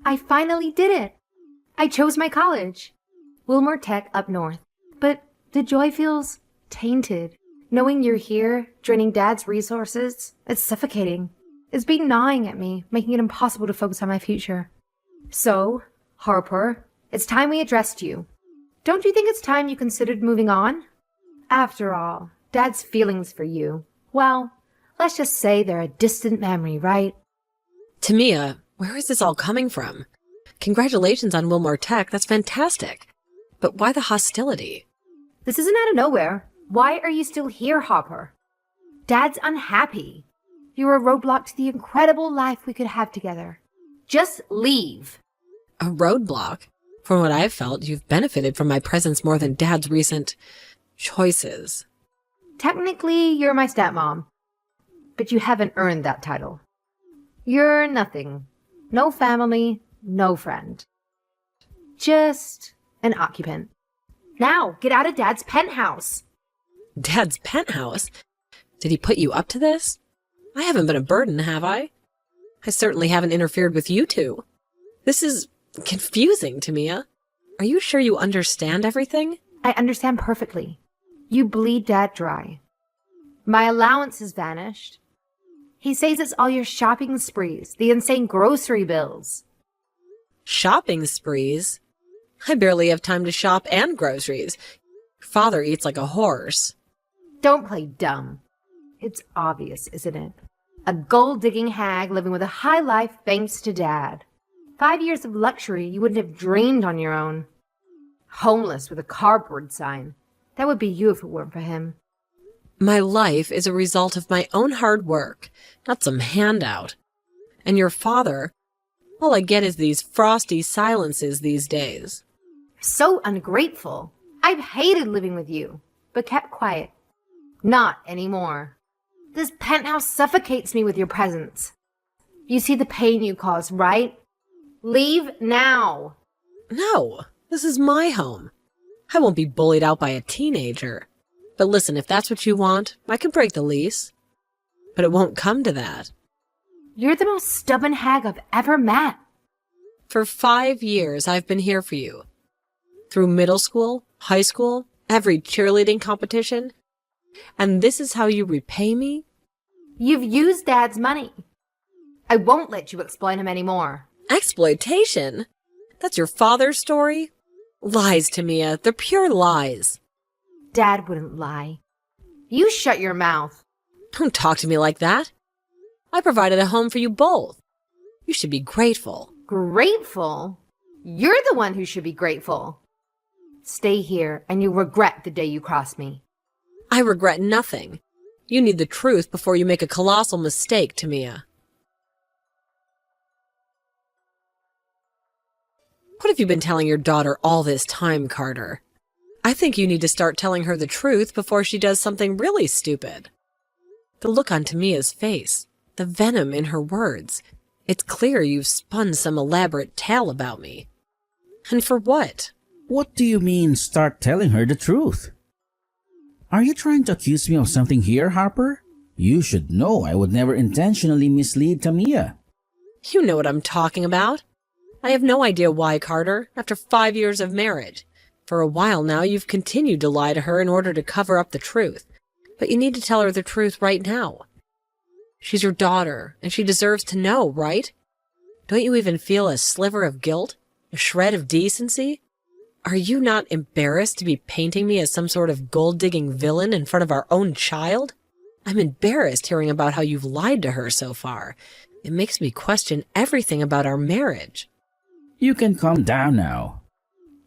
I finally did it. I chose my college. Wilmore Tech up north. But the joy feels tainted. Knowing you're here, draining Dad's resources, it's suffocating. It's been gnawing at me, making it impossible to focus on my future. So, Harper, it's time we addressed you. Don't you think it's time you considered moving on? After all, Dad's feelings for you, well, let's just say they're a distant memory, right? Tamia, where is this all coming from? Congratulations on Wilmore Tech, that's fantastic. But why the hostility? This isn't out of nowhere. Why are you still here, Harper? Dad's unhappy. You're a roadblock to the incredible life we could have together. Just leave. A roadblock? From what I've felt, you've benefited from my presence more than Dad's recent choices. Technically, you're my stepmom. But you haven't earned that title. You're nothing. No family, no friend. Just an occupant. Now, get out of Dad's penthouse. Dad's penthouse? Did he put you up to this? I haven't been a burden, have I? I certainly haven't interfered with you two. This is confusing, Tamia. Are you sure you understand everything? I understand perfectly. You bleed Dad dry. My allowance has vanished. He says it's all your shopping sprees, the insane grocery bills. Shopping sprees? I barely have time to shop and groceries. Father eats like a horse. Don't play dumb. It's obvious, isn't it? A gold-digging hag living with a high life thanks to Dad. 5 years of luxury you wouldn't have dreamed on your own. Homeless with a cardboard sign. That would be you if it weren't for him. My life is a result of my own hard work, not some handout. And your father, all I get is these frosty silences these days. So ungrateful. I've hated living with you, but kept quiet. Not anymore. This penthouse suffocates me with your presence. You see the pain you cause, right? Leave now. No, this is my home. I won't be bullied out by a teenager. But listen, if that's what you want, I can break the lease. But it won't come to that. You're the most stubborn hag I've ever met. For 5 years, I've been here for you. Through middle school, high school, every cheerleading competition. And this is how you repay me? You've used Dad's money. I won't let you exploit him anymore. Exploitation? That's your father's story? Lies, Tamia. They're pure lies. Dad wouldn't lie. You shut your mouth. Don't talk to me like that. I provided a home for you both. You should be grateful. Grateful? You're the one who should be grateful. Stay here, and you'll regret the day you cross me. I regret nothing. You need the truth before you make a colossal mistake, Tamia. What have you been telling your daughter all this time, Carter? I think you need to start telling her the truth before she does something really stupid. The look on Tamia's face, the venom in her words. It's clear you've spun some elaborate tale about me. And for what? What do you mean, start telling her the truth? Are you trying to accuse me of something here, Harper? You should know I would never intentionally mislead Tamia. You know what I'm talking about. I have no idea why, Carter, after 5 years of marriage. For a while now, you've continued to lie to her in order to cover up the truth. But you need to tell her the truth right now. She's your daughter, and she deserves to know, right? Don't you even feel a sliver of guilt? A shred of decency? Are you not embarrassed to be painting me as some sort of gold-digging villain in front of our own child? I'm embarrassed hearing about how you've lied to her so far. It makes me question everything about our marriage. You can calm down now.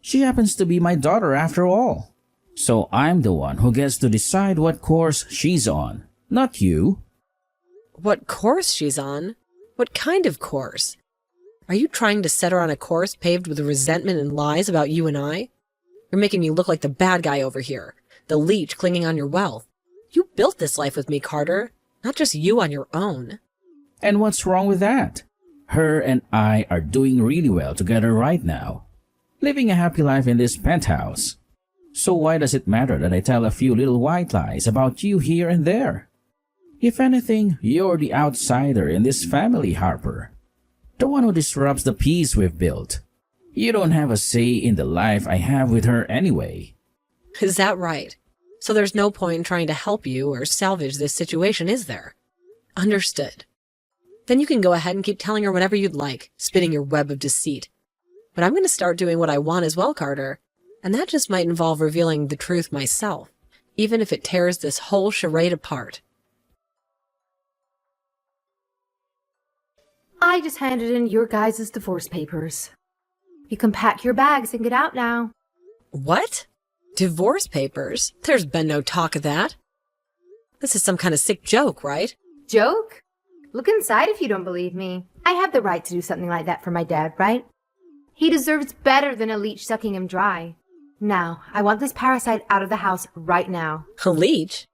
She happens to be my daughter after all. So I'm the one who gets to decide what course she's on, not you. What course she's on? What kind of course? Are you trying to set her on a course paved with resentment and lies about you and I? You're making me look like the bad guy over here, the leech clinging on your wealth. You built this life with me, Carter, not just you on your own. And what's wrong with that? Her and I are doing really well together right now, living a happy life in this penthouse. So why does it matter that I tell a few little white lies about you here and there? If anything, you're the outsider in this family, Harper. The one who disrupts the peace we've built. You don't have a say in the life I have with her anyway. Is that right? So there's no point in trying to help you or salvage this situation, is there? Understood. Then you can go ahead and keep telling her whatever you'd like, spinning your web of deceit. But I'm going to start doing what I want as well, Carter. And that just might involve revealing the truth myself, even if it tears this whole charade apart. I just handed in your guys' divorce papers. You can pack your bags and get out now. What? Divorce papers? There's been no talk of that. This is some kind of sick joke, right? Joke? Look inside if you don't believe me. I have the right to do something like that for my dad, right? He deserves better than a leech sucking him dry. Now, I want this parasite out of the house right now. A leech?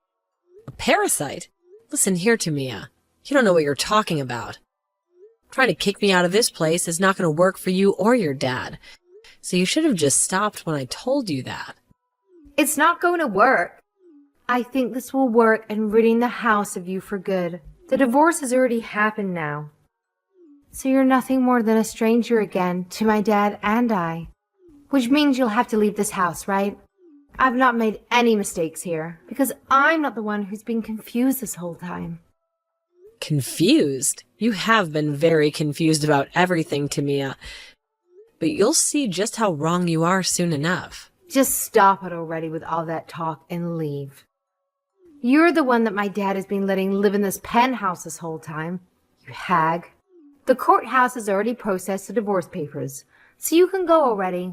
A parasite? Listen here to Mia. You don't know what you're talking about. Trying to kick me out of this place is not going to work for you or your dad. So you should have just stopped when I told you that. It's not going to work. I think this will work in ridding the house of you for good. The divorce has already happened now. So you're nothing more than a stranger again to my dad and I. Which means you'll have to leave this house, right? I've not made any mistakes here, because I'm not the one who's been confused this whole time. Confused? You have been very confused about everything, Tamia. But you'll see just how wrong you are soon enough. Just stop it already with all that talk and leave. You're the one that my dad has been letting live in this penthouse this whole time. You hag. The courthouse has already processed the divorce papers, so you can go already.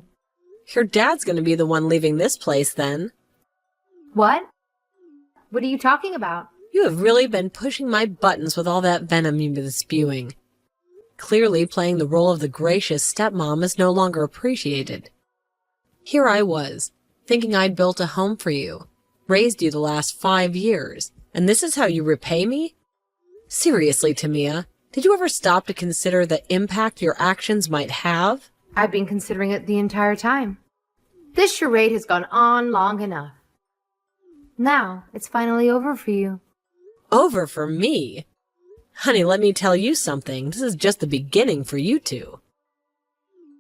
Your dad's going to be the one leaving this place then. What? What are you talking about? You have really been pushing my buttons with all that venom you've been spewing. Clearly, playing the role of the gracious stepmom is no longer appreciated. Here I was, thinking I'd built a home for you, raised you the last 5 years, and this is how you repay me? Seriously, Tamia, did you ever stop to consider the impact your actions might have? I've been considering it the entire time. This charade has gone on long enough. Now, it's finally over for you. Over for me? Honey, let me tell you something. This is just the beginning for you two.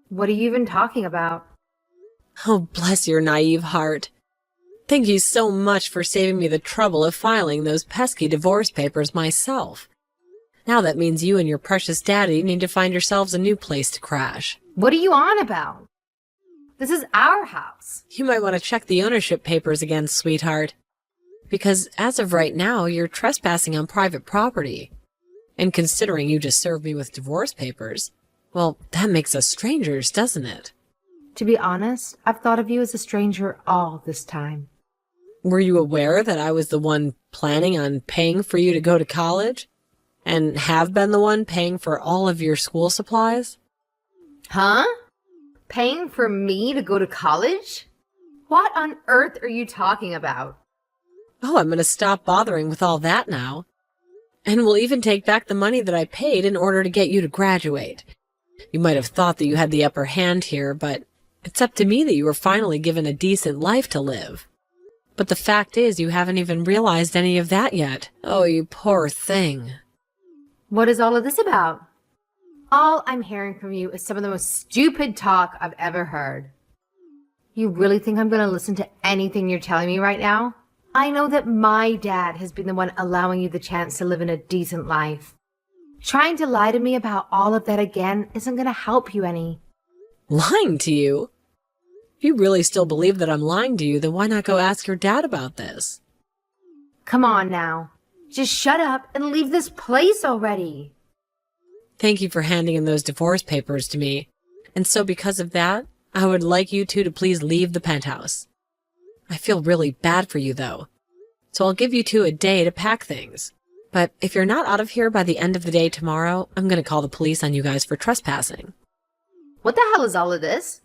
What are you even talking about? Oh, bless your naive heart. Thank you so much for saving me the trouble of filing those pesky divorce papers myself. Now that means you and your precious daddy need to find yourselves a new place to crash. What are you on about? This is our house. You might want to check the ownership papers again, sweetheart. Because as of right now, you're trespassing on private property. And considering you just served me with divorce papers, well, that makes us strangers, doesn't it? To be honest, I've thought of you as a stranger all this time. Were you aware that I was the one planning on paying for you to go to college? And have been the one paying for all of your school supplies? Huh? Paying for me to go to college? What on earth are you talking about? Oh, I'm going to stop bothering with all that now. And we'll even take back the money that I paid in order to get you to graduate. You might have thought that you had the upper hand here, but it's up to me that you were finally given a decent life to live. But the fact is, you haven't even realized any of that yet. Oh, you poor thing. What is all of this about? All I'm hearing from you is some of the most stupid talk I've ever heard. You really think I'm going to listen to anything you're telling me right now? I know that my dad has been the one allowing you the chance to live in a decent life. Trying to lie to me about all of that again isn't going to help you any. Lying to you? If you really still believe that I'm lying to you, then why not go ask your dad about this? Come on now. Just shut up and leave this place already. Thank you for handing in those divorce papers to me. And so because of that, I would like you two to please leave the penthouse. I feel really bad for you, though. So I'll give you two a day to pack things. But if you're not out of here by the end of the day tomorrow, I'm going to call the police on you guys for trespassing. What the hell is all of this?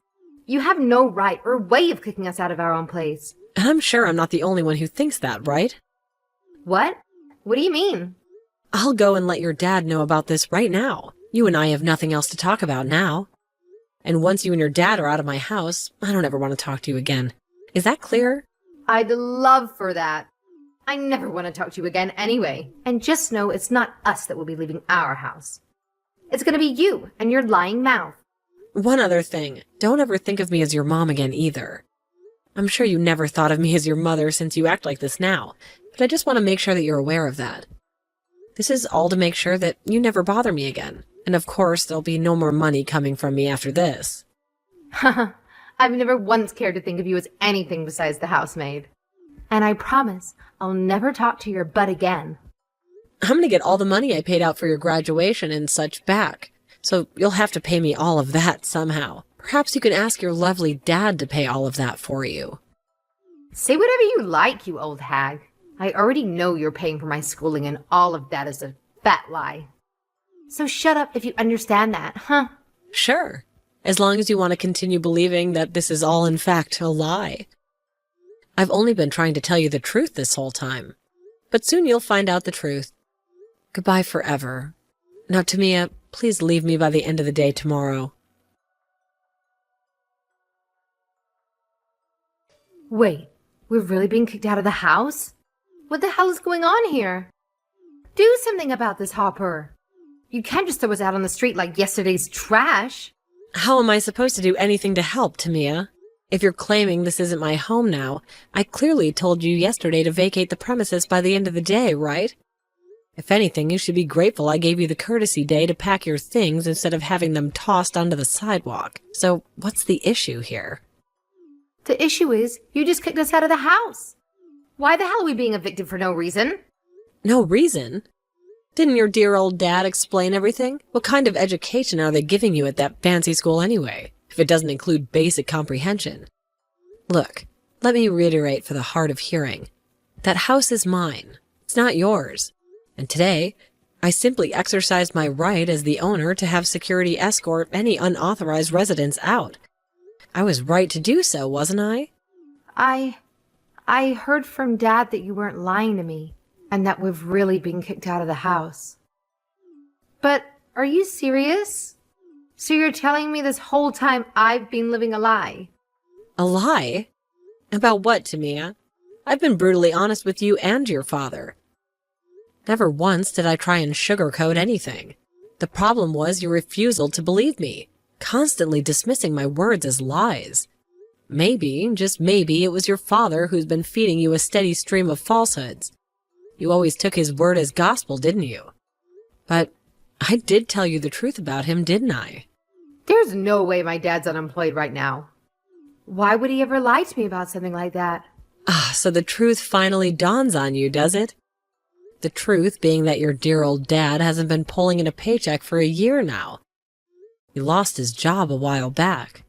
You have no right or way of kicking us out of our own place. And I'm sure I'm not the only one who thinks that, right? What? What do you mean? I'll go and let your dad know about this right now. You and I have nothing else to talk about now. And once you and your dad are out of my house, I don't ever want to talk to you again. Is that clear? I'd love for that. I never want to talk to you again anyway. And just know it's not us that will be leaving our house. It's gonna be you and your lying mouth. One other thing, don't ever think of me as your mom again either. I'm sure you never thought of me as your mother since you act like this now, but I just want to make sure that you're aware of that. This is all to make sure that you never bother me again, and of course there'll be no more money coming from me after this. Haha, I've never once cared to think of you as anything besides the housemaid. And I promise I'll never talk to your butt again. I'm gonna get all the money I paid out for your graduation and such back, so you'll have to pay me all of that somehow. Perhaps you can ask your lovely dad to pay all of that for you. Say whatever you like, you old hag. I already know you're paying for my schooling and all of that is a fat lie. So shut up if you understand that, huh? Sure, as long as you want to continue believing that this is all in fact a lie. I've only been trying to tell you the truth this whole time, but soon you'll find out the truth. Goodbye forever. Now, Tamia, please leave me by the end of the day tomorrow. Wait, we've really been kicked out of the house? What the hell is going on here? Do something about this, Hopper. You can't just throw us out on the street like yesterday's trash. How am I supposed to do anything to help, Tamia? If you're claiming this isn't my home now, I clearly told you yesterday to vacate the premises by the end of the day, right? If anything, you should be grateful I gave you the courtesy day to pack your things instead of having them tossed onto the sidewalk. So what's the issue here? The issue is, you just kicked us out of the house. Why the hell are we being evicted for no reason? No reason? Didn't your dear old dad explain everything? What kind of education are they giving you at that fancy school anyway, if it doesn't include basic comprehension? Look, let me reiterate for the hard of hearing. That house is mine. It's not yours. And today, I simply exercised my right as the owner to have security escort any unauthorized residents out. I was right to do so, wasn't I? I heard from Dad that you weren't lying to me, and that we've really been kicked out of the house. But are you serious? So you're telling me this whole time I've been living a lie? A lie? About what, Tamia? I've been brutally honest with you and your father. Never once did I try and sugarcoat anything. The problem was your refusal to believe me, constantly dismissing my words as lies. Maybe, just maybe, it was your father who's been feeding you a steady stream of falsehoods. You always took his word as gospel, didn't you? But I did tell you the truth about him, didn't I? There's no way my dad's unemployed right now. Why would he ever lie to me about something like that? Ah, so the truth finally dawns on you, does it? The truth being that your dear old dad hasn't been pulling in a paycheck for a year now. He lost his job a while back.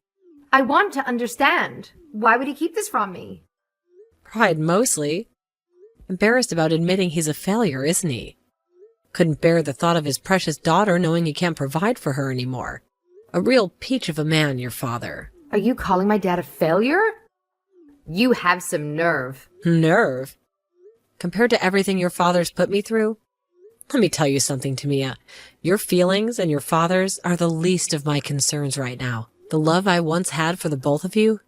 I want to understand. Why would he keep this from me? Pride mostly. Embarrassed about admitting he's a failure, isn't he? Couldn't bear the thought of his precious daughter knowing he can't provide for her anymore. A real peach of a man, your father. Are you calling my dad a failure? You have some nerve. Nerve? Compared to everything your father's put me through? Let me tell you something, Tamia. Your feelings and your father's are the least of my concerns right now. The love I once had for the both of you?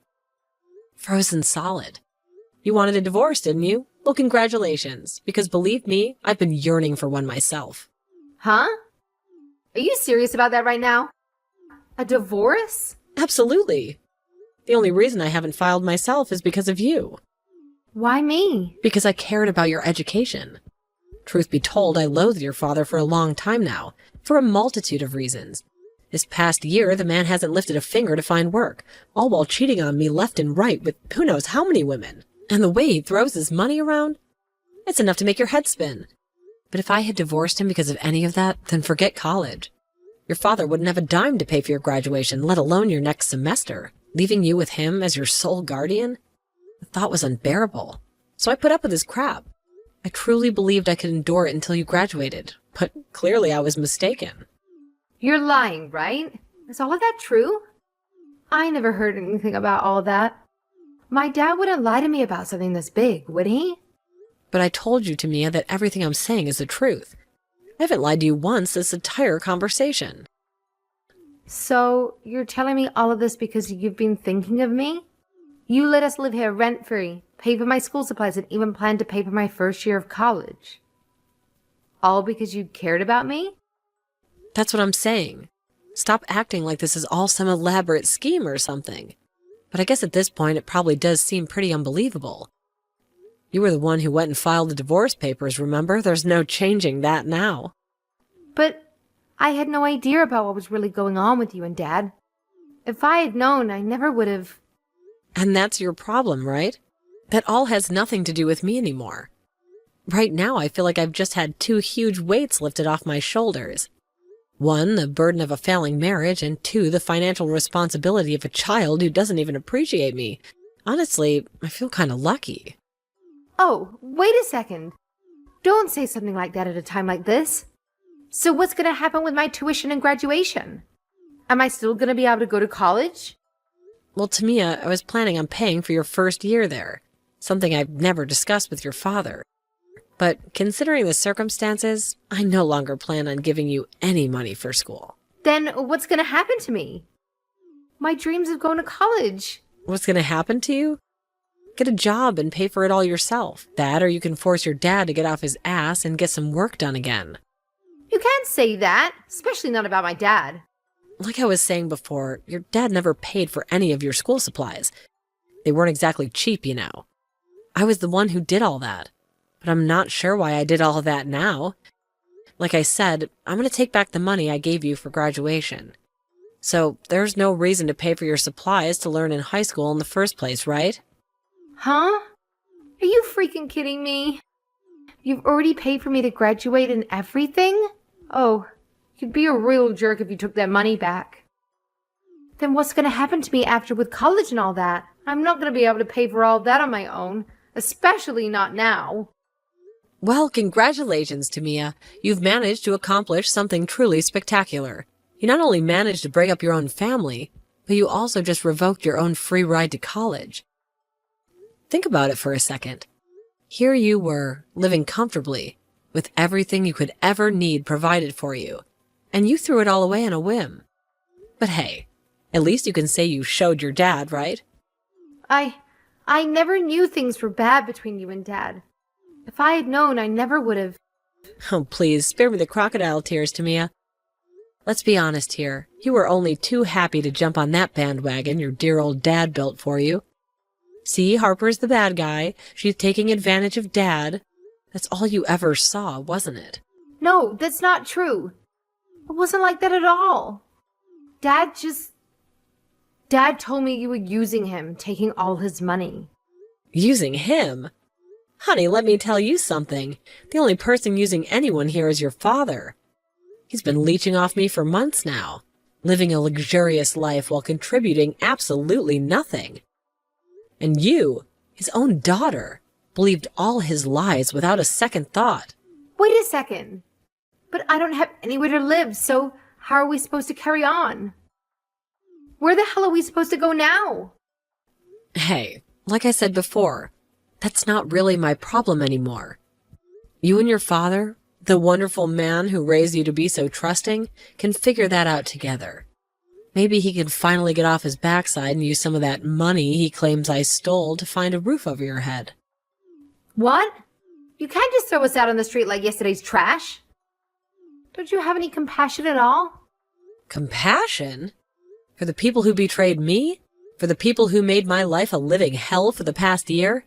Frozen solid. You wanted a divorce, didn't you? Well, congratulations, because believe me, I've been yearning for one myself. Huh? Are you serious about that right now? A divorce? Absolutely. The only reason I haven't filed myself is because of you. Why me? Because I cared about your education. Truth be told, I loathed your father for a long time now, for a multitude of reasons. This past year, the man hasn't lifted a finger to find work, all while cheating on me left and right with who knows how many women. And the way he throws his money around? It's enough to make your head spin. But if I had divorced him because of any of that, then forget college. Your father wouldn't have a dime to pay for your graduation, let alone your next semester. Leaving you with him as your sole guardian? The thought was unbearable. So I put up with his crap. I truly believed I could endure it until you graduated, but clearly I was mistaken. You're lying, right? Is all of that true? I never heard anything about all that. My dad wouldn't lie to me about something this big, would he? But I told you, Tamia, that everything I'm saying is the truth. I haven't lied to you once this entire conversation. So, you're telling me all of this because you've been thinking of me? You let us live here rent-free, pay for my school supplies, and even plan to pay for my first year of college. All because you cared about me? That's what I'm saying. Stop acting like this is all some elaborate scheme or something. But I guess at this point it probably does seem pretty unbelievable. You were the one who went and filed the divorce papers, remember? There's no changing that now. But I had no idea about what was really going on with you and Dad. If I had known, I never would have. And that's your problem, right? That all has nothing to do with me anymore. Right now, I feel like I've just had two huge weights lifted off my shoulders. One, the burden of a failing marriage, and two, the financial responsibility of a child who doesn't even appreciate me. Honestly, I feel kind of lucky. Oh, wait a second. Don't say something like that at a time like this. So what's going to happen with my tuition and graduation? Am I still going to be able to go to college? Well, Tamia, I was planning on paying for your first year there, something I've never discussed with your father. But considering the circumstances, I no longer plan on giving you any money for school. Then what's going to happen to me? My dreams of going to college. What's going to happen to you? Get a job and pay for it all yourself. That, or you can force your dad to get off his ass and get some work done again. You can't say that, especially not about my dad. Like I was saying before, your dad never paid for any of your school supplies. They weren't exactly cheap, you know. I was the one who did all that. But I'm not sure why I did all of that now. Like I said, I'm going to take back the money I gave you for graduation. So there's no reason to pay for your supplies to learn in high school in the first place, right? Huh? Are you freaking kidding me? You've already paid for me to graduate and everything? Oh, you'd be a real jerk if you took that money back. Then what's going to happen to me after with college and all that? I'm not going to be able to pay for all that on my own, especially not now. Well, congratulations, Tamia. You've managed to accomplish something truly spectacular. You not only managed to break up your own family, but you also just revoked your own free ride to college. Think about it for a second. Here you were, living comfortably, with everything you could ever need provided for you, and you threw it all away on a whim. But hey, at least you can say you showed your dad, right? I never knew things were bad between you and Dad. If I had known, I never would have. Oh, please, spare me the crocodile tears, Tamia. Let's be honest here. You were only too happy to jump on that bandwagon your dear old dad built for you. See, Harper's the bad guy. She's taking advantage of Dad. That's all you ever saw, wasn't it? No, that's not true. It wasn't like that at all. Dad told me you were using him, taking all his money. Using him? Honey, let me tell you something. The only person using anyone here is your father. He's been leeching off me for months now, living a luxurious life while contributing absolutely nothing. And you, his own daughter, believed all his lies without a second thought. Wait a second. But I don't have anywhere to live, so how are we supposed to carry on? Where the hell are we supposed to go now? Hey, like I said before, that's not really my problem anymore. You and your father, the wonderful man who raised you to be so trusting, can figure that out together. Maybe he can finally get off his backside and use some of that money he claims I stole to find a roof over your head. What? You can't just throw us out on the street like yesterday's trash. Don't you have any compassion at all? Compassion? For the people who betrayed me? For the people who made my life a living hell for the past year?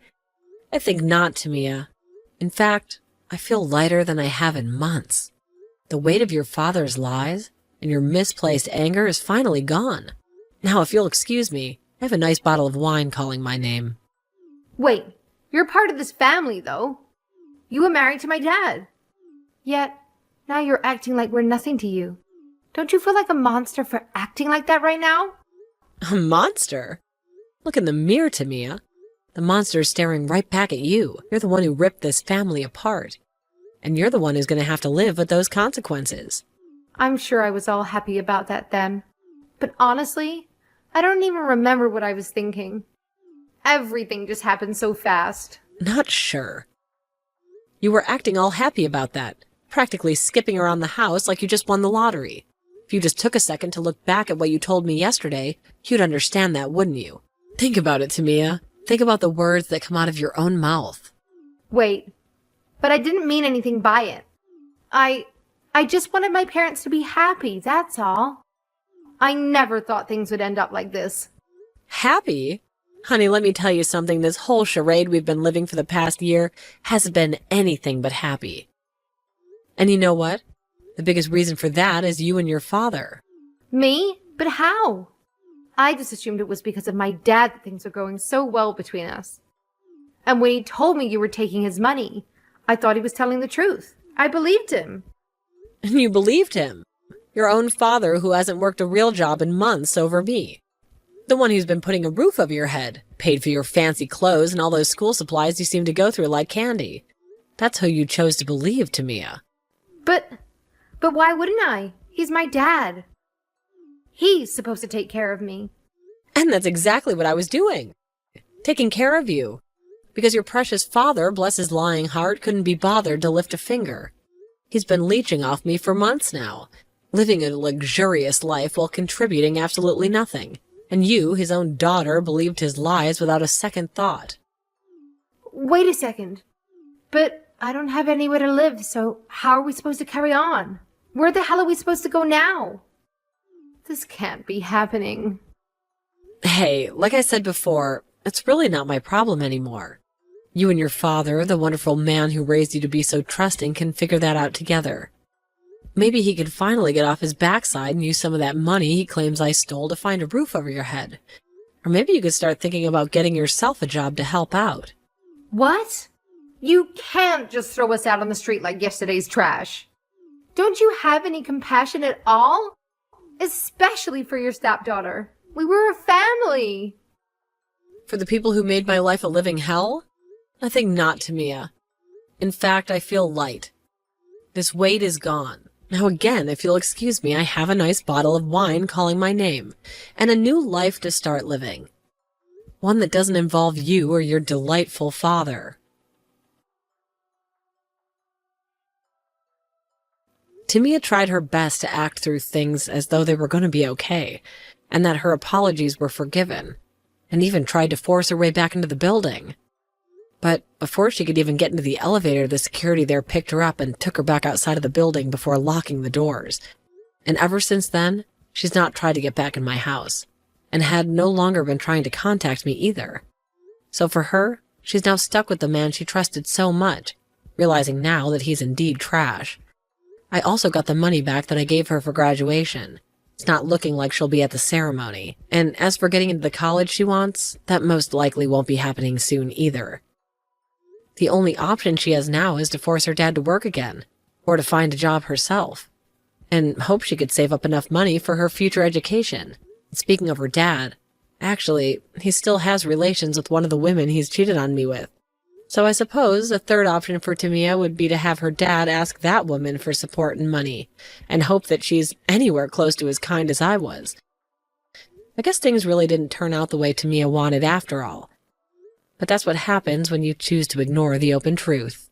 I think not, Tamia. In fact, I feel lighter than I have in months. The weight of your father's lies and your misplaced anger is finally gone. Now, if you'll excuse me, I have a nice bottle of wine calling my name. Wait, you're part of this family, though. You were married to my dad. Yet, now you're acting like we're nothing to you. Don't you feel like a monster for acting like that right now? A monster? Look in the mirror, Tamia. The monster is staring right back at you. You're the one who ripped this family apart. And you're the one who's going to have to live with those consequences. I'm sure I was all happy about that then. But honestly, I don't even remember what I was thinking. Everything just happened so fast. Not sure. You were acting all happy about that, practically skipping around the house like you just won the lottery. If you just took a second to look back at what you told me yesterday, you'd understand that, wouldn't you? Think about it, Tamia. Think about the words that come out of your own mouth. Wait, but I didn't mean anything by it. I I just wanted my parents to be happy, that's all. I never thought things would end up like this. Happy? Honey, let me tell you something. This whole charade we've been living for the past year hasn't been anything but happy. And you know what? The biggest reason for that is you and your father. Me? But how? I just assumed it was because of my dad that things were going so well between us. And when he told me you were taking his money, I thought he was telling the truth. I believed him. And you believed him. Your own father who hasn't worked a real job in months over me. The one who's been putting a roof over your head, paid for your fancy clothes and all those school supplies you seem to go through like candy. That's who you chose to believe, Tamia. But why wouldn't I? He's my dad. He's supposed to take care of me. And that's exactly what I was doing. Taking care of you. Because your precious father, bless his lying heart, couldn't be bothered to lift a finger. He's been leeching off me for months now, living a luxurious life while contributing absolutely nothing. And you, his own daughter, believed his lies without a second thought. Wait a second. But I don't have anywhere to live, so how are we supposed to carry on? Where the hell are we supposed to go now? This can't be happening. Hey, like I said before, it's really not my problem anymore. You and your father, the wonderful man who raised you to be so trusting, can figure that out together. Maybe he could finally get off his backside and use some of that money he claims I stole to find a roof over your head. Or maybe you could start thinking about getting yourself a job to help out. What? You can't just throw us out on the street like yesterday's trash. Don't you have any compassion at all? Especially for your stepdaughter. We were a family. For the people who made my life a living hell? I think not, Tamia. In fact, I feel light. This weight is gone. Now again, if you'll excuse me, I have a nice bottle of wine calling my name, and a new life to start living. One that doesn't involve you or your delightful father. Tamia tried her best to act through things as though they were going to be okay, and that her apologies were forgiven, and even tried to force her way back into the building. But before she could even get into the elevator, the security there picked her up and took her back outside of the building before locking the doors. And ever since then, she's not tried to get back in my house, and had no longer been trying to contact me either. So for her, she's now stuck with the man she trusted so much, realizing now that he's indeed trash. I also got the money back that I gave her for graduation. It's not looking like she'll be at the ceremony. And as for getting into the college she wants, that most likely won't be happening soon either. The only option she has now is to force her dad to work again, or to find a job herself, and hope she could save up enough money for her future education. Speaking of her dad, actually, he still has relations with one of the women he's cheated on me with. So I suppose a third option for Tamia would be to have her dad ask that woman for support and money, and hope that she's anywhere close to as kind as I was. I guess things really didn't turn out the way Tamia wanted after all. But that's what happens when you choose to ignore the open truth.